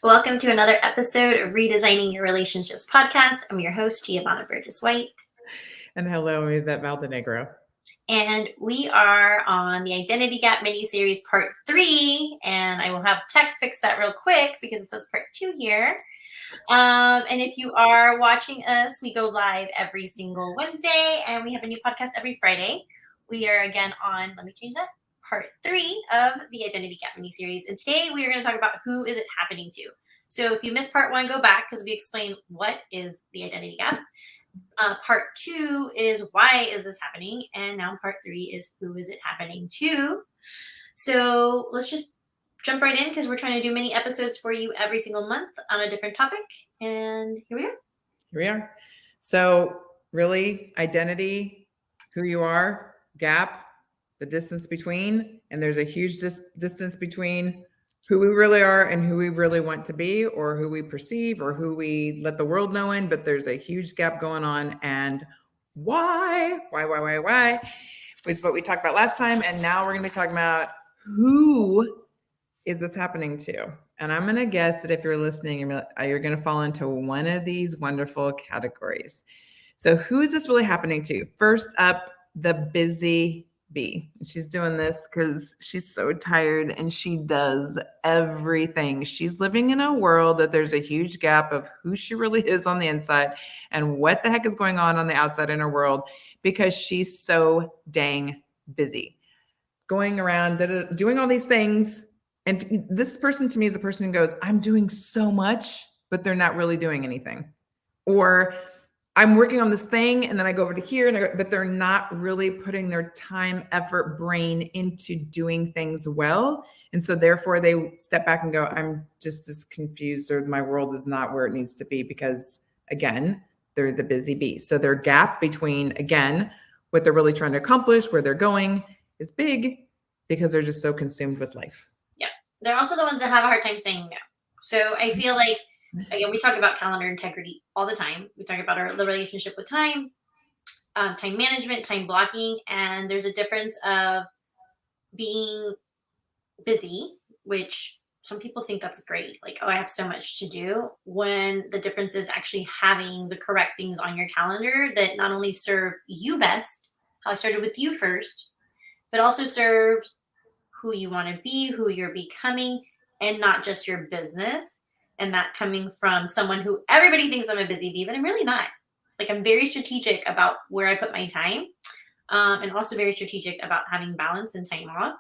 Welcome to another episode of Redesigning Your Relationships Podcast. I'm your host, Giovanna Burgess-White. And hello, I'm Yvette Valdenegro. And we are on the Identity Gap mini-series part 3. And I will have tech fix that real quick because it says part 2 here. And if you are watching us, we go live every single Wednesday and we have a new podcast every Friday. We are again on, let me change that, part 3 of the Identity Gap mini-series. And today we are going to talk about who is it happening to. So if you missed part 1, go back because we explain what is the identity gap. Part 2 is why is this happening? And now part 3 is who is it happening to? So let's just jump right in because we're trying to do mini episodes for you every single month on a different topic. And here we are. So really, identity, who you are, gap, the distance between, and there's a huge distance between who we really are and who we really want to be, or who we perceive, or who we let the world know in, but there's a huge gap going on. And why, which is what we talked about last time. And now we're going to be talking about who is this happening to? And I'm going to guess that if you're listening, you're going to fall into one of these wonderful categories. So who is this really happening to? First up, the busy bee. She's doing this because she's so tired and she does everything. She's living in a world that there's a huge gap of who she really is on the inside and what the heck is going on the outside in her world because she's so dang busy. Going around, doing all these things. And this person to me is a person who goes, I'm doing so much, but they're not really doing anything. Or I'm working on this thing and then I go over to here, but they're not really putting their time, effort, brain into doing things well. And so therefore they step back and go, I'm just as confused, or my world is not where it needs to be because, again, they're the busy bee. So their gap between, again, what they're really trying to accomplish, where they're going is big because they're just so consumed with life. Yeah. They're also the ones that have a hard time saying no. So I feel like, again, we talk about calendar integrity all the time. We talk about the relationship with time, time management, time blocking, and there's a difference of being busy, which some people think that's great. Like, oh, I have so much to do, when the difference is actually having the correct things on your calendar that not only serve you best, how I started with you first, but also serve who you want to be, who you're becoming, and not just your business. And that coming from someone who everybody thinks I'm a busy bee, but I'm really not. Like, I'm very strategic about where I put my time, and also very strategic about having balance and time off.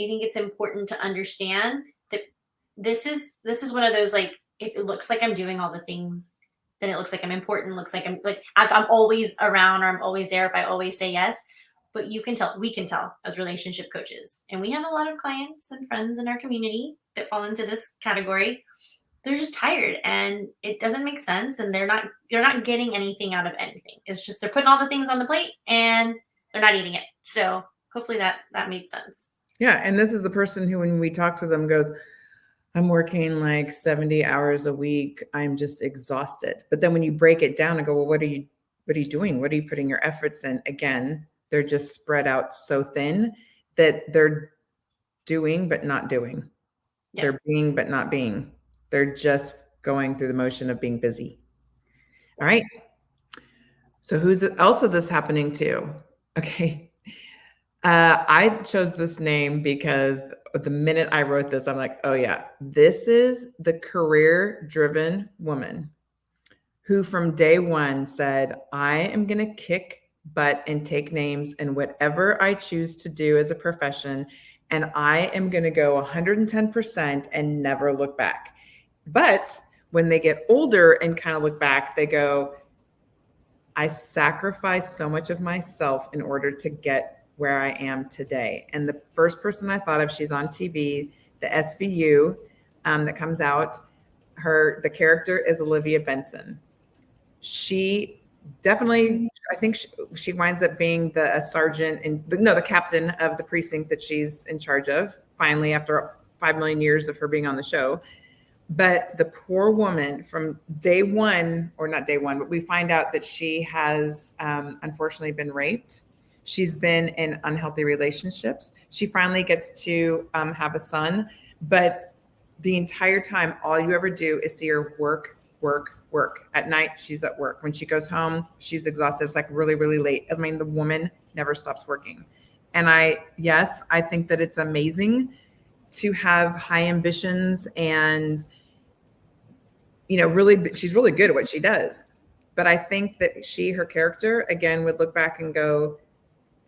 I think it's important to understand that this is one of those, like, if it looks like I'm doing all the things, then it looks like I'm important, looks like I'm always around, or I'm always there if I always say yes. But we can tell as relationship coaches. And we have a lot of clients and friends in our community that fall into this category. They're just tired and it doesn't make sense, and they're not getting anything out of anything. It's just they're putting all the things on the plate and they're not eating it. So hopefully that made sense. Yeah. And this is the person who, when we talk to them, goes, I'm working like 70 hours a week. I'm just exhausted. But then when you break it down and go, well, what are you doing? What are you putting your efforts in? Again, they're just spread out so thin that they're doing, but not doing. Yes. They're being, but not being. They're just going through the motion of being busy. All right. So who's also this happening to? Okay. I chose this name because the minute I wrote this, I'm like, oh yeah, this is the career-driven woman who from day one said, I am going to kick butt and take names in whatever I choose to do as a profession. And I am going to go 110% and never look back. But when they get older and kind of look back, they go, I sacrificed so much of myself in order to get where I am today. And the first person I thought of, she's on TV, the SVU that comes out, the character is Olivia Benson. She definitely, I think she winds up being the sergeant the captain of the precinct that she's in charge of, finally, after 5 million years of her being on the show. But the poor woman from day one, or not day one, but we find out that she has unfortunately been raped. She's been in unhealthy relationships. She finally gets to have a son, but the entire time, all you ever do is see her work, work, work. At night, she's at work. When she goes home, she's exhausted. It's like really, really late. I mean, the woman never stops working. And yes, I think that it's amazing to have high ambitions and, really, she's really good at what she does. But I think that her character, again, would look back and go,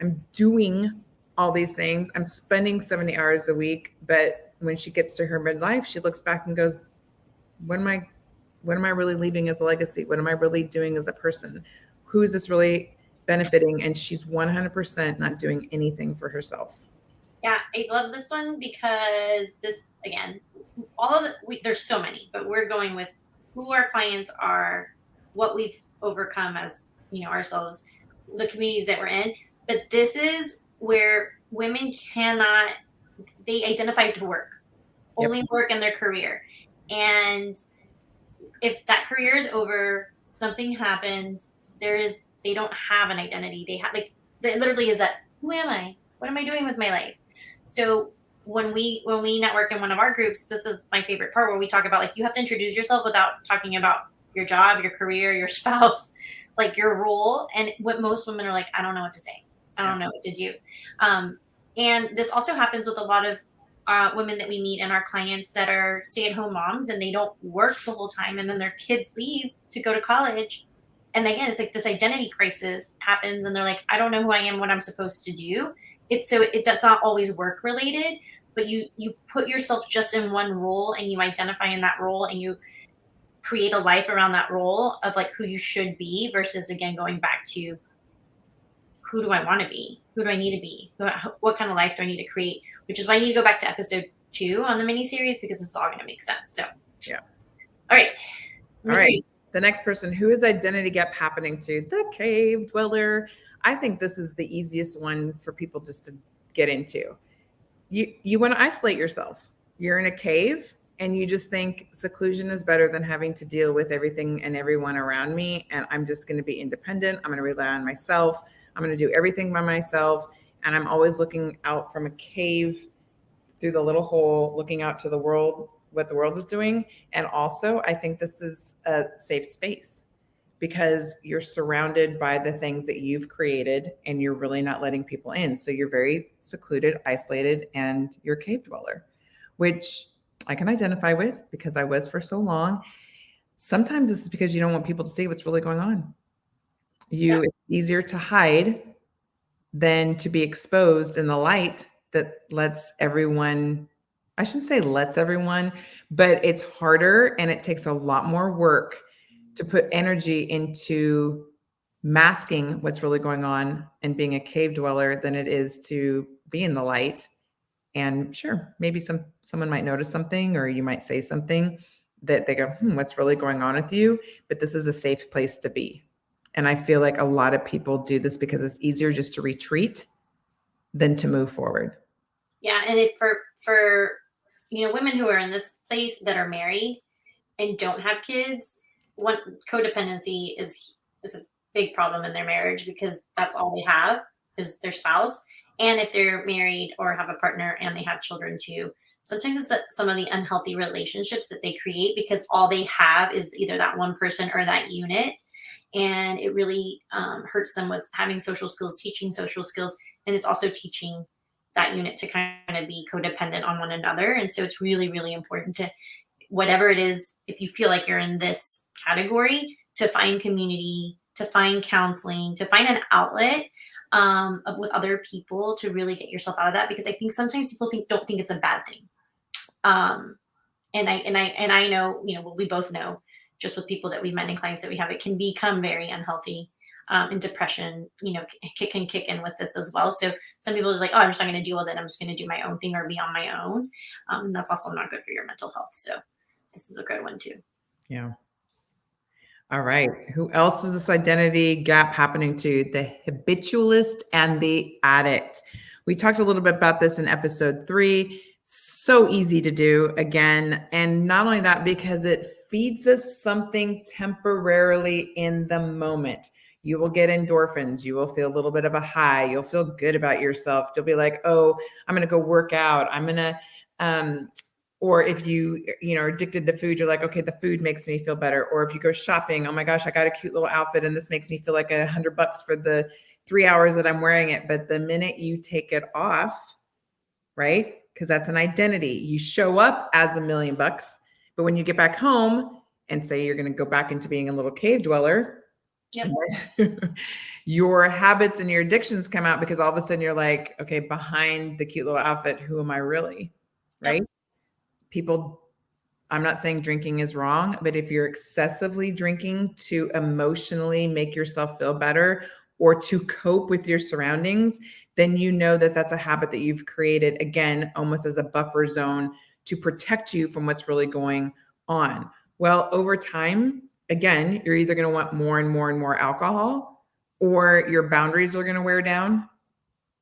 I'm doing all these things. I'm spending 70 hours a week. But when she gets to her midlife, she looks back and goes, what am I really leaving as a legacy? What am I really doing as a person? Who is this really benefiting? And she's 100% not doing anything for herself. Yeah, I love this one because this, again, all of it, there's so many, but we're going with who our clients are, what we've overcome as, ourselves, the communities that we're in. But this is where women they identify to work, only work in their career. And if that career is over, something happens, they don't have an identity. They have, like, it literally is that, who am I? What am I doing with my life? So when we network in one of our groups, this is my favorite part where we talk about, like, you have to introduce yourself without talking about your job, your career, your spouse, like your role. And what most women are like, I don't know what to say. I don't know what to do. And this also happens with a lot of women that we meet and our clients that are stay-at-home moms, and they don't work the whole time, and then their kids leave to go to college. And again, it's like this identity crisis happens, and they're like, I don't know who I am, what I'm supposed to do. That's not always work related, but you put yourself just in one role, and you identify in that role, and you create a life around that role of like who you should be, versus, again, going back to who do I want to be? Who do I need to be? What kind of life do I need to create? Which is why I need to go back to episode 2 on the mini-series, because it's all going to make sense. So, yeah. All right. The next person, who is identity gap happening to? The cave dweller. I think this is the easiest one for people just to get into. You want to isolate yourself. You're in a cave and you just think seclusion is better than having to deal with everything and everyone around me. And I'm just going to be independent. I'm going to rely on myself. I'm going to do everything by myself. And I'm always looking out from a cave through the little hole, looking out to the world, what the world is doing. And also, I think this is a safe space because you're surrounded by the things that you've created and you're really not letting people in. So you're very secluded, isolated, and you're a cave dweller, which I can identify with because I was for so long. Sometimes this is because you don't want people to see what's really going on. It's easier to hide than to be exposed in the light that lets everyone, I shouldn't say lets everyone, but it's harder and it takes a lot more work to put energy into masking what's really going on and being a cave dweller than it is to be in the light. And sure, maybe someone might notice something, or you might say something that they go, what's really going on with you? But this is a safe place to be. And I feel like a lot of people do this because it's easier just to retreat than to move forward. Yeah. And for women who are in this place that are married and don't have kids, codependency is a big problem in their marriage, because that's all they have is their spouse. And if they're married or have a partner and they have children too, sometimes it's some of the unhealthy relationships that they create because all they have is either that one person or that unit. And it really hurts them with having social skills, teaching social skills. And it's also teaching that unit to kind of be codependent on one another. And so it's really, really important to, whatever it is, if you feel like you're in this category, to find community, to find counseling, to find an outlet with other people to really get yourself out of that. Because I think sometimes people don't think it's a bad thing. And I know, we both know, just with people that we've met and clients that we have, it can become very unhealthy. And depression, can kick in with this as well. So some people are like, oh, I'm just not going to deal with it. I'm just going to do my own thing or be on my own. And that's also not good for your mental health. So this is a good one too. Yeah. All right. Who else is this identity gap happening to? The habitualist and the addict. We talked a little bit about this in episode 3. So easy to do again. And not only that, because it feeds us something temporarily in the moment. You will get endorphins. You will feel a little bit of a high. You'll feel good about yourself. You'll be like, oh, I'm going to go work out. I'm going to Or if you are addicted to food, you're like, okay, the food makes me feel better. Or if you go shopping, oh my gosh, I got a cute little outfit and this makes me feel like $100 for the 3 hours that I'm wearing it. But the minute you take it off, right? Because that's an identity. You show up as $1,000,000, but when you get back home and say you're going to go back into being a little cave dweller, Yep. your habits and your addictions come out, because all of a sudden you're like, okay, behind the cute little outfit, who am I really? Right? Yep. People, I'm not saying drinking is wrong, but if you're excessively drinking to emotionally make yourself feel better or to cope with your surroundings, then you know that that's a habit that you've created, again, almost as a buffer zone to protect you from what's really going on. Well, over time, again, you're either going to want more and more and more alcohol, or your boundaries are going to wear down.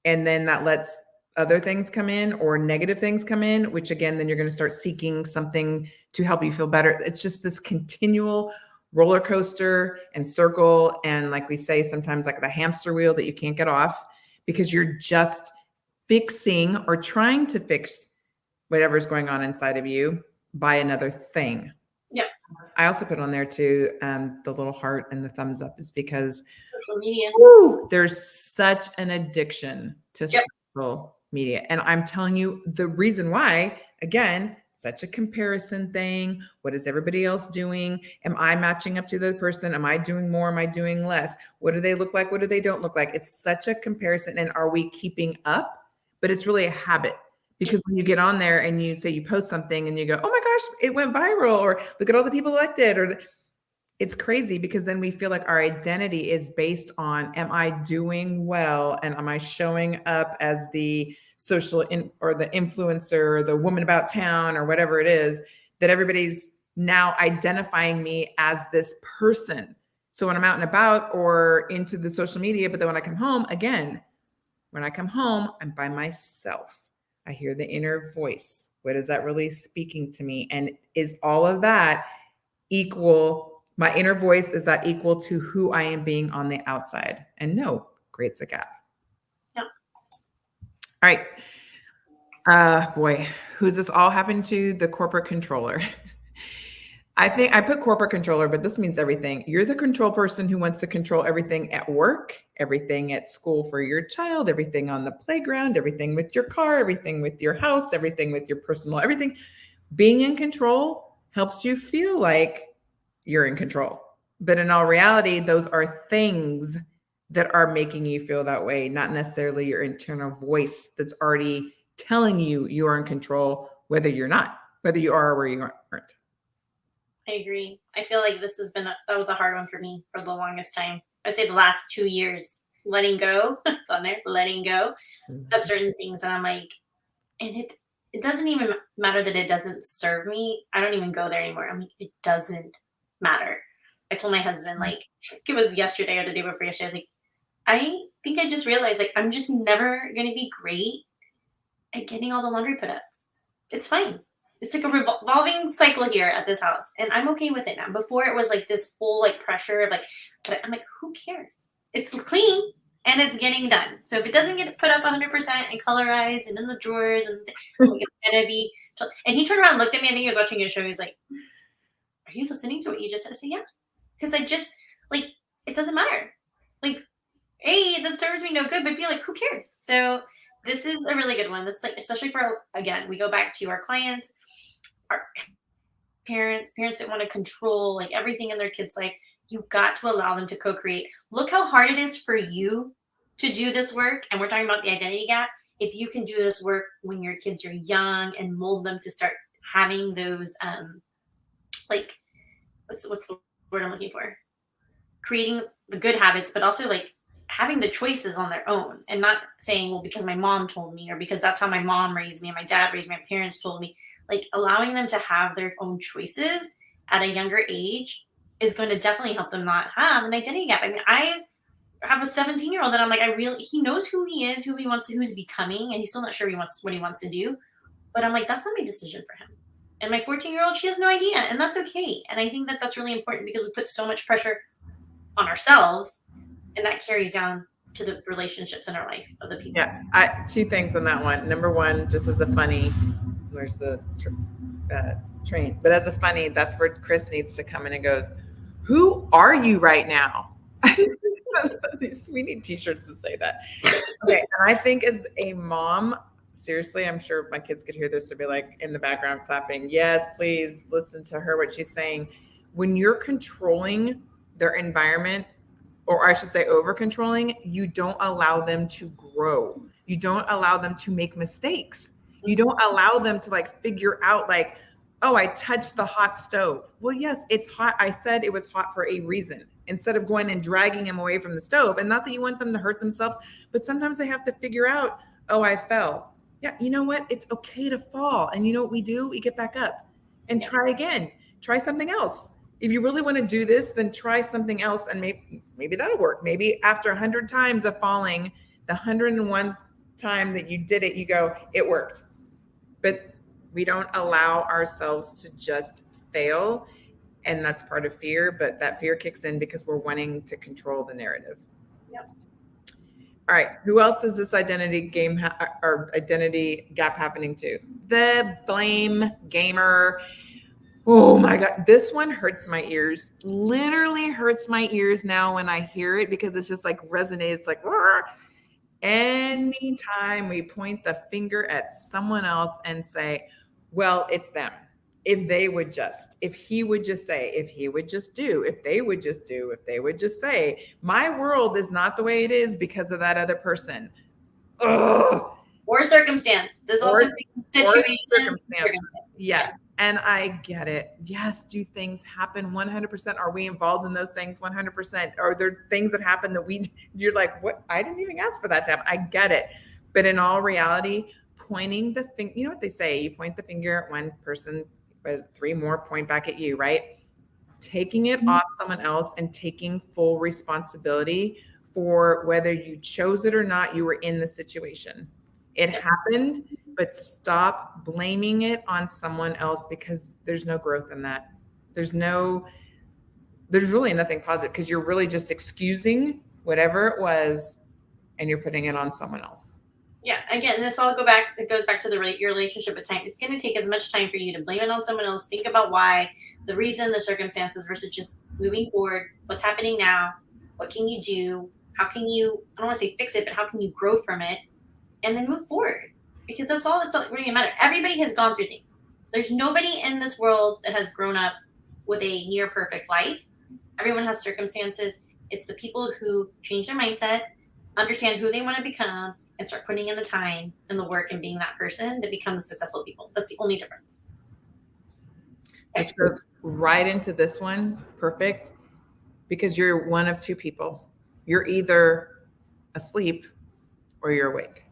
And then that lets other things come in, or negative things come in, which again, then you're going to start seeking something to help you feel better. It's just this continual roller coaster and circle. And like we say, sometimes like the hamster wheel that you can't get off, because you're just fixing or trying to fix whatever's going on inside of you by another thing. Yep. I also put on there too, the little heart and the thumbs up, is because social media, there's such an addiction to social media. And I'm telling you the reason why, again, such a comparison thing. What is everybody else doing? Am I matching up to the person? Am I doing more? Am I doing less? What do they look like? What do they don't look like? It's such a comparison. And are we keeping up? But it's really a habit, because when you get on there and you say you post something and you go, oh my gosh, it went viral, or look at all the people elected, or it's crazy, because then we feel like our identity is based on, am I doing well? And am I showing up as the social or the influencer or the woman about town or whatever it is, that everybody's now identifying me as this person. So when I'm out and about or into the social media, but then when I come home, again, when I come home, I'm by myself. I hear the inner voice. What is that really speaking to me? And is all of that equal? My inner voice, is that equal to who I am being on the outside? And no, creates a gap. Yep. All right. Boy, who's this all happened to? The corporate controller. I think I put corporate controller, but this means everything. You're the control person who wants to control everything at work, everything at school for your child, everything on the playground, everything with your car, everything with your house, everything with your personal, everything. Being in control helps you feel like you're in control. But in all reality, those are things that are making you feel that way, not necessarily your internal voice that's already telling you you are in control, whether you're not, whether you are or where you aren't. I agree. I feel like this has been, that was a hard one for me for the longest time. I say the last 2 years, letting go, it's on there, letting go of certain things. And I'm like, and it doesn't even matter that it doesn't serve me. I don't even go there anymore. I'm like, it doesn't matter. I told my husband, like, it was yesterday or the day before yesterday, I was like, I think I just realized, like, I'm just never going to be great at getting all the laundry put up. It's fine. It's like a revolving cycle here at this house, and I'm okay with it now. Before it was like this whole like pressure of like, but I'm like, who cares? It's clean and it's getting done. So if it doesn't get put up 100% and colorized and in the drawers, and like, it's gonna be. And he turned around and looked at me. I think he was watching a show. He's like, "Are you listening to what you just said?" I said, "Yeah," because I just like, it doesn't matter. Like, A, that serves me no good, but B, like, who cares? So this is a really good one. That's like, especially for, again, we go back to our clients, our parents that want to control like everything in their kids' life. You've got to allow them to co-create. Look how hard it is for you to do this work. And we're talking about the identity gap. If you can do this work when your kids are young and mold them to start having those, like, what's the word I'm looking for? Creating the good habits, but also like having the choices on their own, and not saying, well, because my mom told me, or because that's how my mom raised me and my dad raised me, my parents told me. Like, allowing them to have their own choices at a younger age is going to definitely help them not have an identity gap. I mean, I have a 17-year-old that I'm like, he knows who he is, who he wants to, who's becoming, and he's still not sure what he wants to do. But I'm like, that's not my decision for him. And my 14-year-old, she has no idea, and that's okay. And I think that that's really important, because we put so much pressure on ourselves, and that carries down to the relationships in our life of the people. Yeah, two things on that one. Number one, just as a funny, where's the trained. But as a funny, that's where Chris needs to come in and goes, who are you right now? We need t-shirts to say that. Okay. And I think as a mom, seriously, I'm sure my kids could hear this to be like in the background clapping. Yes, please listen to her, what she's saying. When you're controlling their environment, or I should say over controlling, you don't allow them to grow. You don't allow them to make mistakes. You don't allow them to like figure out like, oh, I touched the hot stove. Well, yes, it's hot. I said it was hot for a reason. Instead of going and dragging them away from the stove. And not that you want them to hurt themselves, but sometimes they have to figure out, oh, I fell. Yeah, you know what? It's okay to fall. And you know what we do? We get back up and try again. Try something else. If you really want to do this, then try something else and maybe that'll work. Maybe after 100 times of falling, the 101 time that you did it, you go, it worked. But we don't allow ourselves to just fail. And that's part of fear, but that fear kicks in because we're wanting to control the narrative. Yep. All right. Who else is this identity game or identity gap happening to? The blame gamer. Oh my God. This one hurts my ears. Literally hurts my ears now when I hear it because it's just like resonates. It's like, Rrr. Anytime we point the finger at someone else and say, well, it's them. If they would just, if he would just say, if he would just do, if they would just do, if they would just say, my world is not the way it is because of that other person. Ugh. Or circumstance. This also situation. Circumstances. Yes. And I get it. Yes. Do things happen 100%? Are we involved in those things 100%? Are there things that happen that you're like, what? I didn't even ask for that to happen. I get it. But in all reality, pointing the finger, you know what they say? You point the finger at one person, as 3 more point back at you, right? Taking it off someone else and taking full responsibility for whether you chose it or not, you were in the situation. It happened, but stop blaming it on someone else because there's no growth in that. There's really nothing positive because you're really just excusing whatever it was and you're putting it on someone else. Yeah, again, it goes back to your relationship with time. It's going to take as much time for you to blame it on someone else, think about why, the reason, the circumstances, versus just moving forward. What's happening now? What can you do? How can you, I don't want to say fix it, but how can you grow from it? And then move forward. Because that's all that's really matter. Everybody has gone through things. There's nobody in this world that has grown up with a near perfect life. Everyone has circumstances. It's the people who change their mindset, understand who they want to become, and start putting in the time and the work and being that person to become the successful people. That's the only difference. Which goes right into this one. Perfect. Because you're one of 2 people. You're either asleep or you're awake.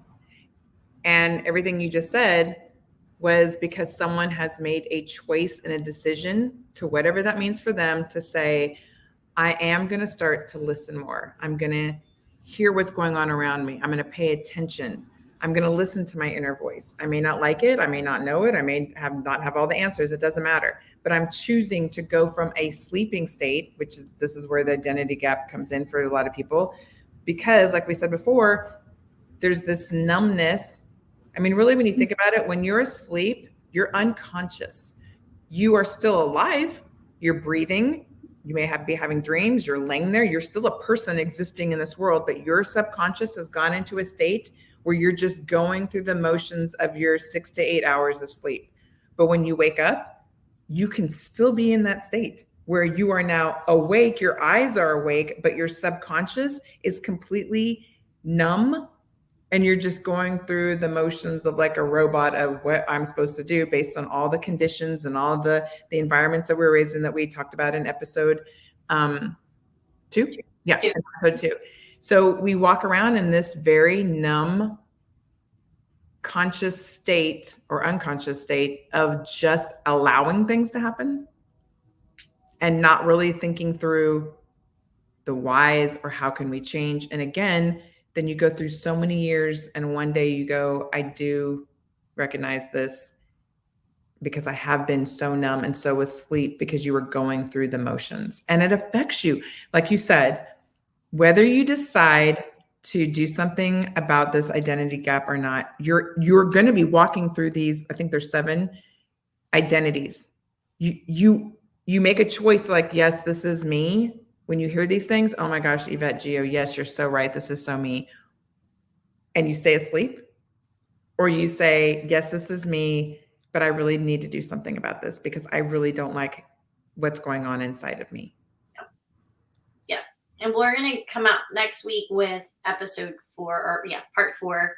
And everything you just said was because someone has made a choice and a decision to whatever that means for them to say, I am going to start to listen more. I'm going to hear what's going on around me. I'm going to pay attention. I'm going to listen to my inner voice. I may not like it. I may not know it. I may not have all the answers. It doesn't matter. But I'm choosing to go from a sleeping state, this is where the identity gap comes in for a lot of people. Because like we said before, there's this numbness. I mean, really, when you think about it, when you're asleep, you're unconscious. You are still alive. You're breathing. You may be having dreams. You're laying there. You're still a person existing in this world, but your subconscious has gone into a state where you're just going through the motions of your 6 to 8 hours of sleep. But when you wake up, you can still be in that state where you are now awake. Your eyes are awake, but your subconscious is completely numb. And you're just going through the motions of like a robot of what I'm supposed to do based on all the conditions and all the environments that we were raised in that we talked about in episode 2. Yeah, episode 2. So we walk around in this very numb, conscious state or unconscious state of just allowing things to happen and not really thinking through the whys or how can we change. And again, then you go through so many years and one day you go, I do recognize this because I have been so numb and so asleep because you were going through the motions and it affects you. Like you said, whether you decide to do something about this identity gap or not, you're going to be walking through these, I think there's 7 identities. You make a choice like, yes, this is me. When you hear these things, oh my gosh, Yvette Geo, yes, you're so right. This is so me. And you stay asleep, or you say, yes, this is me, but I really need to do something about this because I really don't like what's going on inside of me. Yeah. And we're going to come out next week with episode 4, or part 4,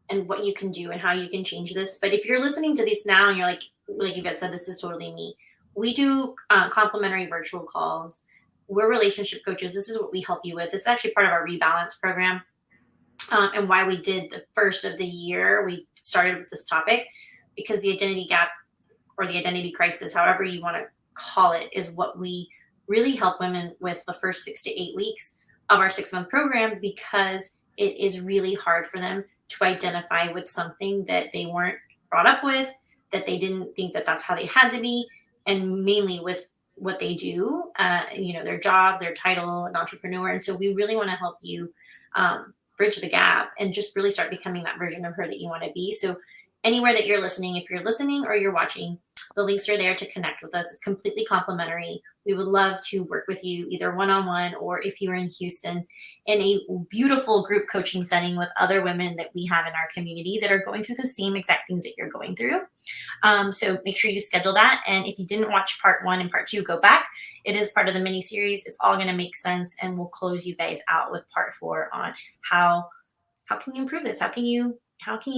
and what you can do and how you can change this. But if you're listening to this now and you're like Yvette said, this is totally me. We do complimentary virtual calls. We're relationship coaches. This is what we help you with. This is actually part of our rebalance program. And why we did the first of the year, we started with this topic because the identity gap or the identity crisis, however you want to call it, is what we really help women with the first 6 to 8 weeks of our 6-month program, because it is really hard for them to identify with something that they weren't brought up with, that they didn't think that that's how they had to be, and mainly with what they do, their job, their title, an entrepreneur. And so we really want to help you bridge the gap and just really start becoming that version of her that you want to be. So anywhere that you're listening, if you're listening or you're watching, the links are there to connect with us. It's completely complimentary. We would love to work with you either one-on-one, or if you're in Houston, in a beautiful group coaching setting with other women that we have in our community that are going through the same exact things that you're going through. So make sure you schedule that. And if you didn't watch part 1 and part 2, go back. It is part of the mini series. It's all going to make sense, and we'll close you guys out with part 4 on how can you improve this? How can you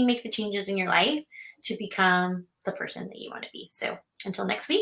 make the changes in your life to become the person that you want to be? So until next week.